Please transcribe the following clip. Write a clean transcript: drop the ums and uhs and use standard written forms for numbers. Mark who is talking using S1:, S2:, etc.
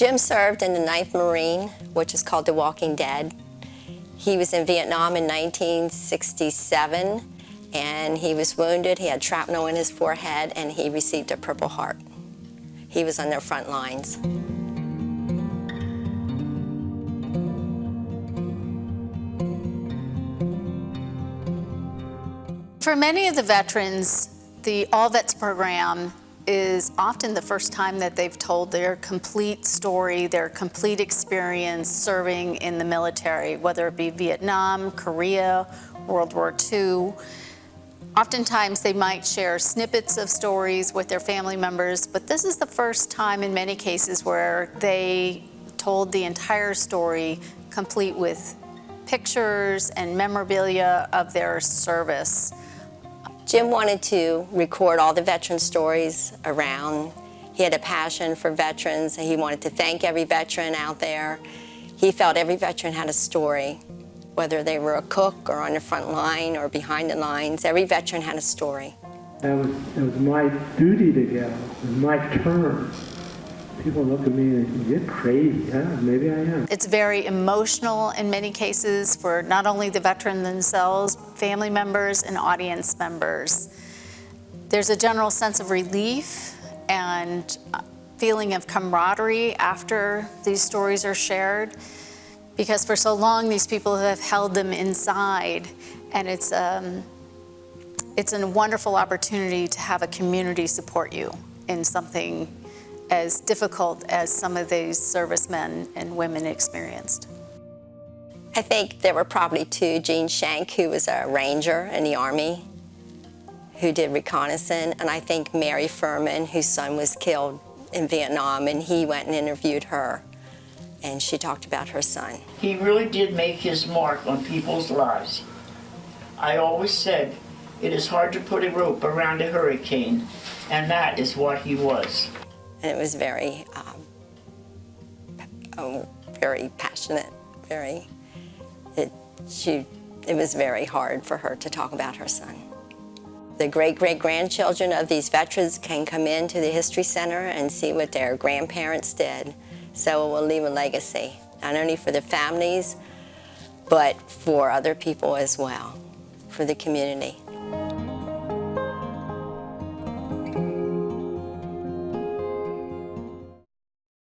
S1: Jim served in the 9th Marine, which is called the Walking Dead. He was in Vietnam in 1967, and he was wounded. He had shrapnel in his forehead, and he received a Purple Heart. He was on their front lines.
S2: For many of the veterans, the ALLVETS program is often the first time that they've told their complete story, their complete experience serving in the military, whether it be Vietnam, Korea, World War II. Oftentimes they might share snippets of stories with their family members, but this is the first time in many cases where they told the entire story, complete with pictures and memorabilia of their service.
S1: Jim wanted to record all the veteran stories around. He had a passion for veterans, and he wanted to thank every veteran out there. He felt every veteran had a story, whether they were a cook or on the front line or behind the lines. Every veteran had a story.
S3: It was my duty to go. It was my turn. People look at me and say, "You're crazy." Yeah, maybe I am.
S2: It's very emotional in many cases for not only the veteran themselves, family members and audience members. There's a general sense of relief and feeling of camaraderie after these stories are shared, because for so long these people have held them inside, and it's a wonderful opportunity to have a community support you in something as difficult as some of these servicemen and women experienced.
S1: I think there were probably two. Gene Shank, who was a ranger in the Army, who did reconnaissance, and I think Mary Furman, whose son was killed in Vietnam, and he went and interviewed her, and she talked about her son.
S4: He really did make his mark on people's lives. I always said, it is hard to put a rope around a hurricane, and that is what he was.
S1: And it was very, very passionate, it was very hard for her to talk about her son. The great-great-grandchildren of these veterans can come into the History Center and see what their grandparents did. So it will leave a legacy, not only for the families, but for other people as well, for the community.